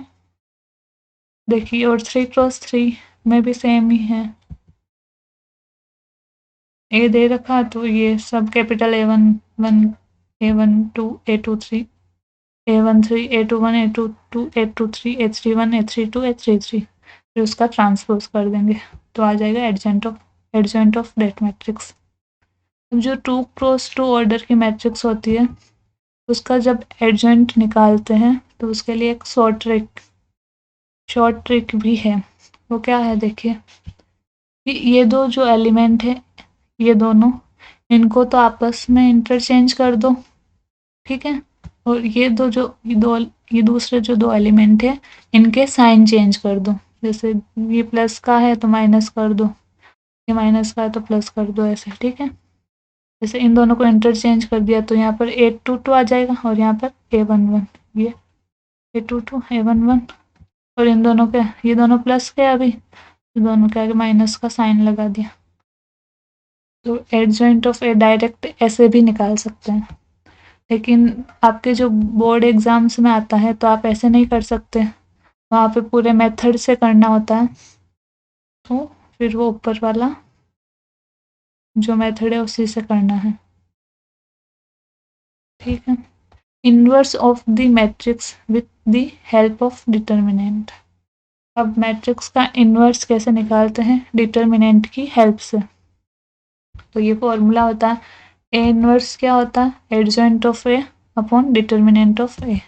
देखिए और 3x3 में भी सेम ही है। ए दे रखा तो ये सब capital A11 A12 A23 A13 A21 A22 A23 A31 A32 A33 फिर उसका ट्रांसपोज कर देंगे तो आ जाएगा एडजेंट ऑफ दैट मैट्रिक्स। अब जो 2 क्रॉस 2 ऑर्डर की मैट्रिक्स होती है उसका जब एडजेंट निकालते हैं तो उसके लिए एक शॉर्ट ट्रिक भी है। वो क्या है देखिए कि ये दो जो एलिमेंट है ये दोनों इनको तो आपस में इंटरचेंज कर दो, ठीक है, और ये दूसरे जो दो एलिमेंट है इनके साइन चेंज कर दो। जैसे ये प्लस का है तो माइनस कर दो, ये माइनस का है तो प्लस कर दो, ऐसे ठीक है। जैसे इन दोनों को इंटरचेंज कर दिया तो यहाँ पर A22 आ जाएगा और यहाँ पर A11, ये A22 A11 और इन दोनों के ये दोनों प्लस के अभी तो दोनों के आगे माइनस का साइन लगा दिया। तो एडजॉइंट ऑफ ए डायरेक्ट ऐसे भी निकाल सकते हैं, लेकिन आपके जो बोर्ड एग्जाम्स में आता है तो आप ऐसे नहीं कर सकते, वहाँ पे पूरे मेथड से करना होता है। तो फिर वो ऊपर वाला जो मेथड है उसी से करना है, ठीक है। Inverse of the matrix with the help of determinant. अब मैट्रिक्स का इनवर्स कैसे निकालते हैं डिटर्मिनेंट की हेल्प से। तो ये फॉर्मूला होता है ए इनवर्स क्या होता है adjoint of A upon determinant of A,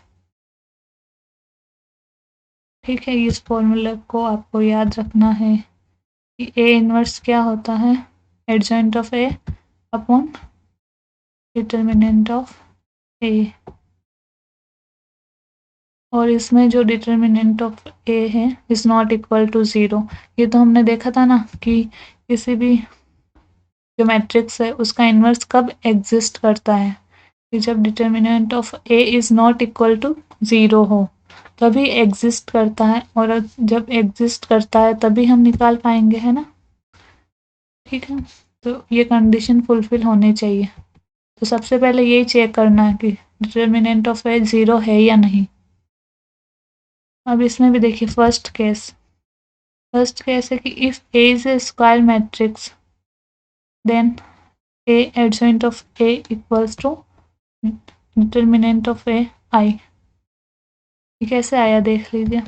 ठीक है। इस फॉर्मूले को आपको याद रखना है कि ए इनवर्स क्या होता है adjoint of A upon determinant of A, और इसमें जो डिटर्मिनेंट ऑफ ए है इज नॉट इक्वल टू 0। ये तो हमने देखा था ना कि किसी भी जो मैट्रिक्स है उसका इन्वर्स कब एग्जिस्ट करता है कि जब determinant of A is not equal to 0 हो तभी एग्जिस्ट करता है, और जब एग्जिस्ट करता है तभी हम निकाल पाएंगे, है ना, ठीक है। तो ये कंडीशन फुलफिल होनी चाहिए। तो सबसे पहले यही चेक करना है कि डिटर्मिनेंट ऑफ ए 0 है या नहीं। अब इसमें भी देखिए फर्स्ट केस है कि if A is a square matrix then A adjoint of A equals to determinant of A I. ये कैसे आया देख लीजिए,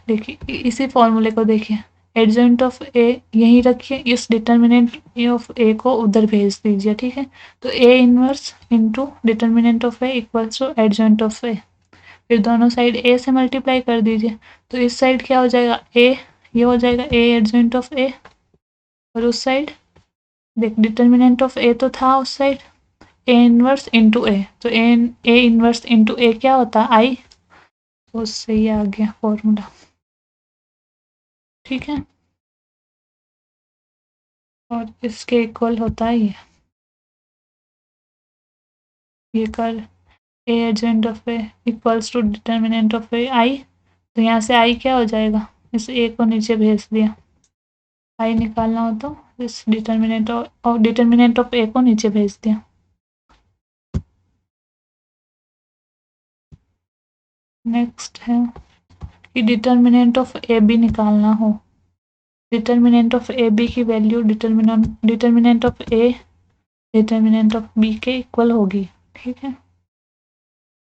देखिए इसी फॉर्मूले को देखिए एडजॉइंट ऑफ ए यहीं रखिए, इस डिटर्मिनेंट ऑफ ए को उधर भेज दीजिए, ठीक है। तो A inverse into determinant of A equals to adjoint of A, फिर दोनों साइड ए से मल्टीप्लाई कर दीजिए। तो इस साइड क्या हो जाएगा ए, ये हो जाएगा ए एडजॉइंट ऑफ ए, और उस साइड देख डिटर्मिनेंट ऑफ ए तो था उस साइड ए इनवर्स इनटू ए, तो ए इनवर्स इनटू ए क्या होता है आई, तो उससे ही आ गया फॉर्मूला, ठीक है। और इसके इक्वल होता है ये कर A adjoint of A equals to determinant of A I, तो यहाँ से आई क्या हो जाएगा, इस ए को नीचे भेज दिया, आई निकालना हो तो इस डिटर्मिनेंट ऑफ ए को नीचे भेज दिया। नेक्स्ट है कि डिटर्मिनेंट ऑफ ए बी निकालना हो, डिटर्मिनेंट ऑफ ए बी की value determinant of A determinant of B के इक्वल होगी, ठीक है।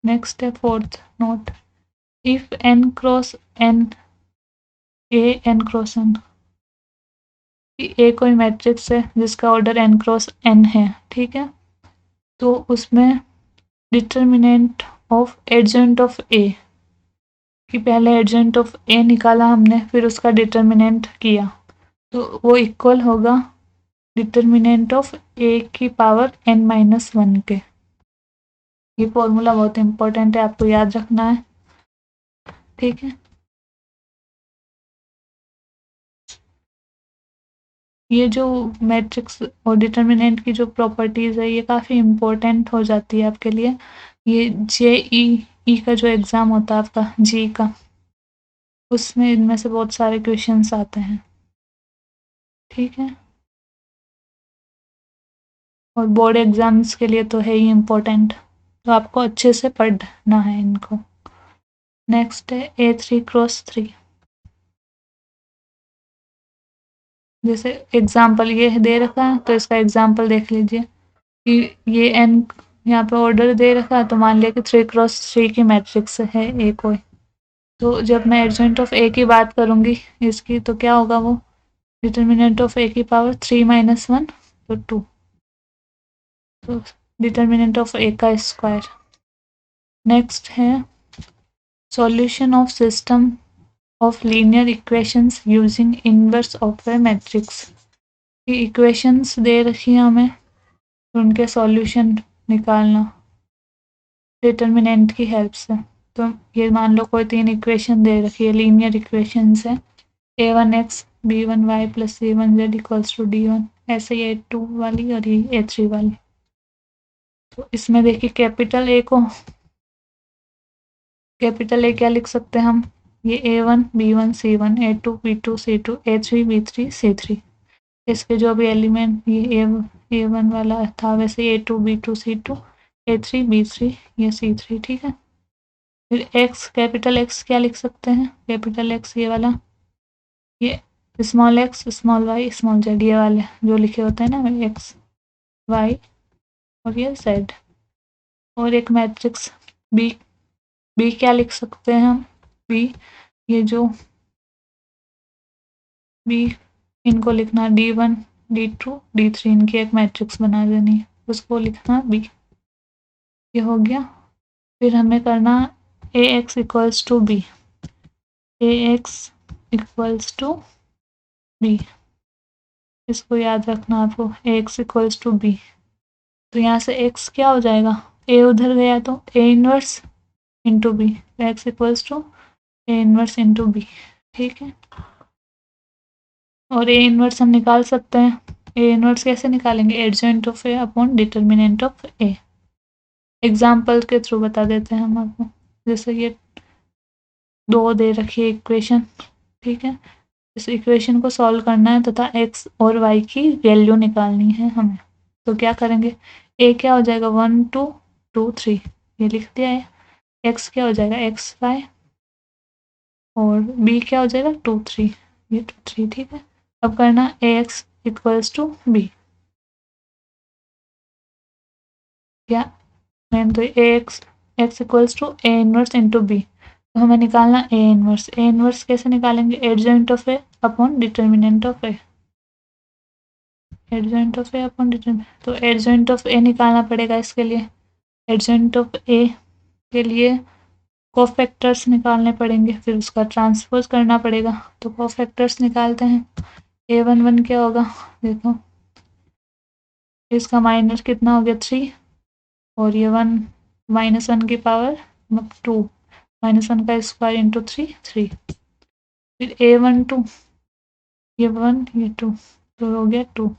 नेक्स्ट है fourth note, if N cross N A N cross N, A कोई मैट्रिक्स है जिसका ऑर्डर एन क्रॉस एन है, ठीक है। तो उसमें डिटर्मिनेंट ऑफ एडजॉइंट ऑफ ए कि पहले एडजॉइंट ऑफ ए निकाला हमने फिर उसका डिटर्मिनेंट किया, तो वो इक्वल होगा डिटर्मिनेंट ऑफ ए की पावर n माइनस 1 के। ये फॉर्मूला बहुत इंपॉर्टेंट है, आपको याद रखना है, ठीक है। ये जो मैट्रिक्स और डिटर्मिनेंट की जो प्रॉपर्टीज है ये काफ़ी इम्पोर्टेंट हो जाती है आपके लिए। ये JEE का जो एग्ज़ाम होता है आपका जी का, उसमें इनमें से बहुत सारे क्वेश्चंस आते हैं, ठीक है। और बोर्ड एग्जाम्स के लिए तो है ही इम्पोर्टेंट, तो आपको अच्छे से पढ़ना है इनको। नेक्स्ट है A3 क्रॉस 3। जैसे एग्जाम्पल ये दे रखा है तो इसका एग्जाम्पल देख लीजिए कि ये n यहाँ पे ऑर्डर दे रखा है, तो मान लिया कि 3x3 की मैट्रिक्स है ए कोई। तो जब मैं एडजॉइंट ऑफ ए की बात करूँगी इसकी, तो क्या होगा वो डिटर्मिनेंट ऑफ ए की पावर 3 - 1 तो 2, तो डिटर्मिनेंट ऑफ ए का स्क्वायर। नेक्स्ट है solution of system of linear equations using inverse of A matrix. की इक्वेशंस दे रखी है हमें, तो उनके सॉल्यूशन निकालना डिटर्मिनेंट की हेल्प से। तो ये मान लो कोई 3 इक्वेशन दे रखी है, लीनियर इक्वेशंस है a1x b1y plus c1z equals to d1, ऐसे ये a2 वाली और ये a3 वाली। तो इसमें देखिए कैपिटल ए क्या लिख सकते हैं हम, ये a1 b1 c1 a2 b2 c2 a3 b3 c3। इसके जो भी एलिमेंट ये a1 वाला था वैसे a2 b2 c2 a3 b3 ये c3, ठीक है। फिर x कैपिटल x क्या लिख सकते हैं, कैपिटल x ये वाला, ये small x small y small z ये वाले जो लिखे होते हैं ना x y और ये z। और एक मैट्रिक्स b क्या लिख सकते हैं हम, b ये जो b इनको लिखना d1 d2 d3 इनकी एक मैट्रिक्स बना देनी है, उसको लिखना b, ये हो गया। फिर हमें करना ax equals to b, ax equals to b, इसको याद रखना आपको ax इक्वल्स टू b। तो यहाँ से x क्या हो जाएगा, a उधर गया तो a inverse into B, x equals to A inverse into B, ठीक है। और ए इनवर्स हम निकाल सकते हैं, ए इनवर्स कैसे निकालेंगे, adjoint of A upon determinant of A. Example के थ्रू बता देते हैं हम आपको, जैसे ये 2 दे रखी है इक्वेशन, ठीक है। इस इक्वेशन को सॉल्व करना है तथा एक्स और वाई की वैल्यू निकालनी है हमें। तो क्या करेंगे, ए क्या हो जाएगा 1 2 2 3 ये लिख दिया है, एक्स क्या हो जाएगा एक्स वाई, और बी क्या हो जाएगा 2 3 ये 2 3, ठीक है। अब करना A X equals to B, क्या मैम, तो A X equals to A inverse into B. तो हमें निकालना ए इनवर्स कैसे निकालेंगे, adjoint of A upon determinant of A, adjoint of A upon determinant. तो एडजॉइंट ऑफ ए निकालना पड़ेगा इसके लिए, एडजॉइंट ऑफ ए के लिए कोफैक्टर्स निकालने पड़ेंगे, फिर उसका ट्रांसपोज करना पड़ेगा। तो कोफैक्टर्स निकालते हैं, a11 क्या होगा, देखो इसका माइनस कितना हो गया 3, और ये 1 -1 की पावर 2 -1 का स्क्वायर इंटू 3 3। फिर a12 ये 1 ये 2 तो हो गया 2,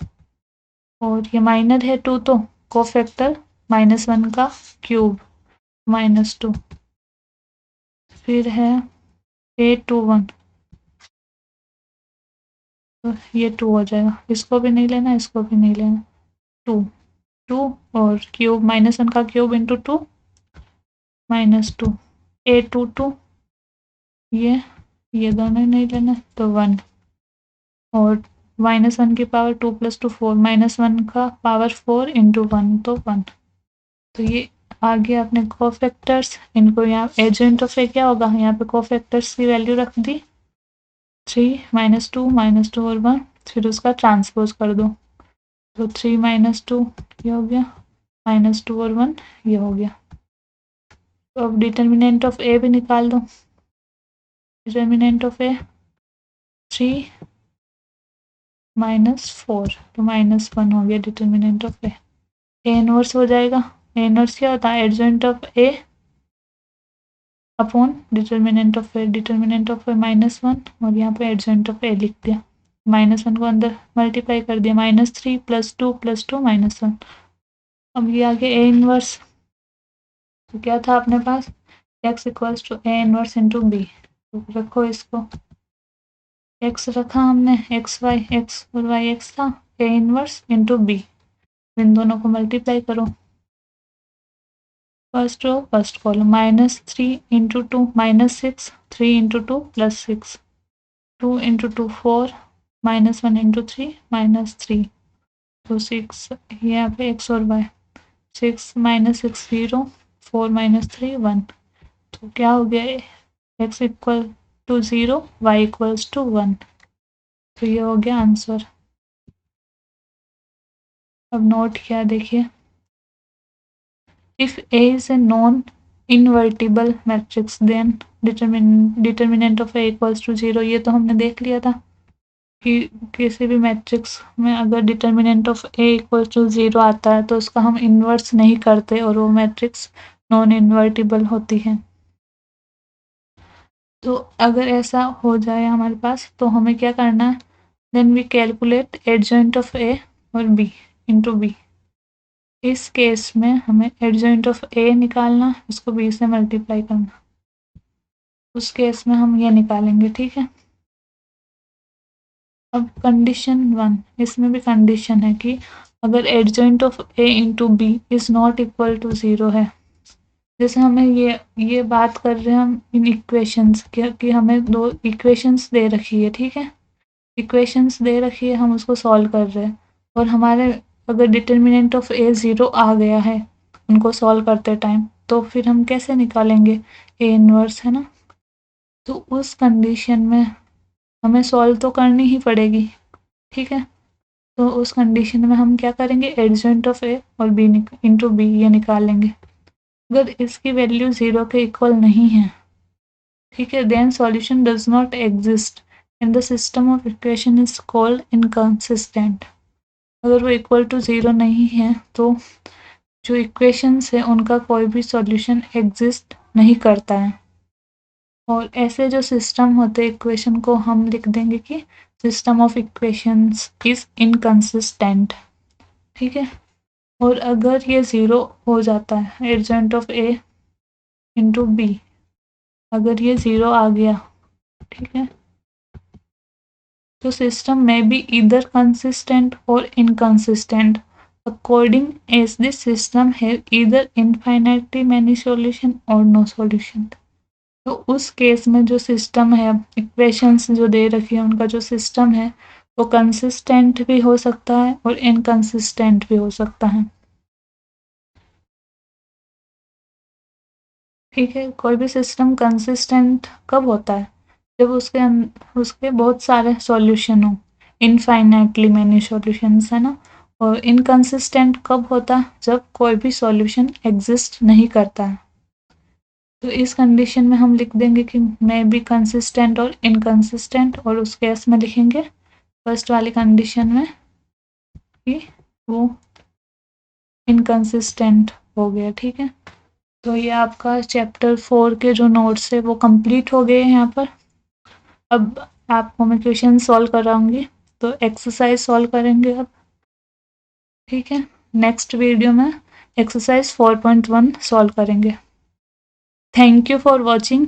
और ये माइनर है 2 तो कोफैक्टर -1 का क्यूब -2। फिर है a21 तो ये 2 हो जाएगा, इसको भी नहीं लेना इसको भी नहीं लेना, 2 2 और क्यूब -1 का क्यूब इंटू 2 -2 a22 ये दोनों नहीं लेना तो 1, और -1 की पावर 2 + 2 4 -1 का पावर 4 इंटू 1 तो 1। तो ये आ गया अपने कोफैक्टर्स, इनको यहाँ एडजॉइंट ऑफ ए क्या होगा, यहाँ पे कोफैक्टर्स की वैल्यू रख दी 3 -2 -2 और 1, फिर उसका ट्रांसपोज कर दो, तो 3 -2 ये हो गया, -2 और 1 ये हो गया। तो अब डिटर्मिनेंट ऑफ ए भी निकाल दो, डिटर्मिनेंट ऑफ ए 3 -4 तो -1 हो गया determinant of A. A inverse हो जाएगा, ए इनवर्स क्या होता है, adjoint of A upon determinant of A, determinant of A -1 और यहाँ पे एडजॉइंट ऑफ ए लिख दिया, -1 को अंदर मल्टीप्लाई कर दिया, -3 + 2 + 2 -1। अब ये आगे ए इनवर्स, तो क्या था अपने पास x equals to A inverse into B, तो रखो इसको, x रखा हमने x और y x था, ए इनवर्स इंटू बी, इन दोनों को मल्टीप्लाई करो, first row first column, -3 into 2 -6 3 into 2 +6 2 into 2 4 -1 into 3 -3, तो 6 यहाँ पे x और y, 6 -6 0, 4 -3 1, तो क्या हो गया, x equal to 0, y equals to 1, तो ये हो गया आंसर। अब नोट क्या देखिए, if A is a non invertible matrix then determinant of A equals to 0, ये तो हमने देख लिया था कि किसी भी मैट्रिक्स में अगर determinant of A equal to 0 आता है तो उसका हम इन्वर्स नहीं करते और वो मैट्रिक्स नॉन इन्वर्टिबल होती है। तो अगर ऐसा हो जाए हमारे पास तो हमें क्या करना है, then we calculate adjoint of A और B इंटू B। इस केस में हमें एडजॉइंट ऑफ A निकालना, इसको B से मल्टीप्लाई करना, उस केस में हम ये निकालेंगे, ठीक है। अब कंडीशन 1, इसमें भी कंडीशन है कि अगर adjoint of A into B is not equal to 0 है, जैसे हमें ये बात कर रहे हैं हम इन इक्वेशंस कि हमें दो इक्वेशंस दे रखी है, ठीक है, इक्वेशंस दे रखी है, हम उसको सॉल्व कर रहे हैं और हमारे अगर डिटर्मिनेंट ऑफ A 0 आ गया है उनको सॉल्व करते टाइम, तो फिर हम कैसे निकालेंगे, A इनवर्स है ना, तो उस कंडीशन में हमें सॉल्व तो करनी ही पड़ेगी, ठीक है। तो उस कंडीशन में हम क्या करेंगे, एडजॉइंट ऑफ ए और बी इंटू बी ये निकाल लेंगे। अगर इसकी वैल्यू 0 के इक्वल नहीं है, ठीक है, then solution does not exist and the system of equation is called inconsistent. अगर वो इक्वल टू 0 नहीं है तो जो इक्वेशंस है उनका कोई भी सॉल्यूशन एग्जिस्ट नहीं करता है। और ऐसे जो सिस्टम होते हैं इक्वेशन को हम लिख देंगे कि system of equations is inconsistent, ठीक है। और अगर ये 0 हो जाता है adjoint of A into B, अगर ये 0 आ गया, ठीक है, तो सिस्टम में बी इधर कंसिस्टेंट और inconsistent according as this system have either infinitely many solution और नो सॉल्यूशन। तो उस केस में जो सिस्टम है, इक्वेशंस जो दे रखी है उनका जो सिस्टम है वो कंसिस्टेंट भी हो सकता है और इनकंसिस्टेंट भी हो सकता है, ठीक है। कोई भी सिस्टम कंसिस्टेंट कब होता है, जब उसके बहुत सारे सॉल्यूशन हो, इनफाइनाइटली मैनी सॉल्यूशंस है ना। और इनकंसिस्टेंट कब होता है, जब कोई भी सॉल्यूशन एग्जिस्ट नहीं करता है। तो इस कंडीशन में हम लिख देंगे कि मे बी कंसिस्टेंट और इनकंसिस्टेंट, और उस केस में लिखेंगे फर्स्ट वाली कंडीशन में कि वो इनकंसिस्टेंट हो गया, ठीक है। तो ये आपका चैप्टर 4 के जो नोट्स है वो कंप्लीट हो गए हैं यहाँ पर। अब आपको मैं क्वेश्चन सॉल्व कराऊंगी, तो एक्सरसाइज सॉल्व करेंगे अब, ठीक है। नेक्स्ट वीडियो में एक्सरसाइज 4.1 सॉल्व करेंगे। Thank you for watching.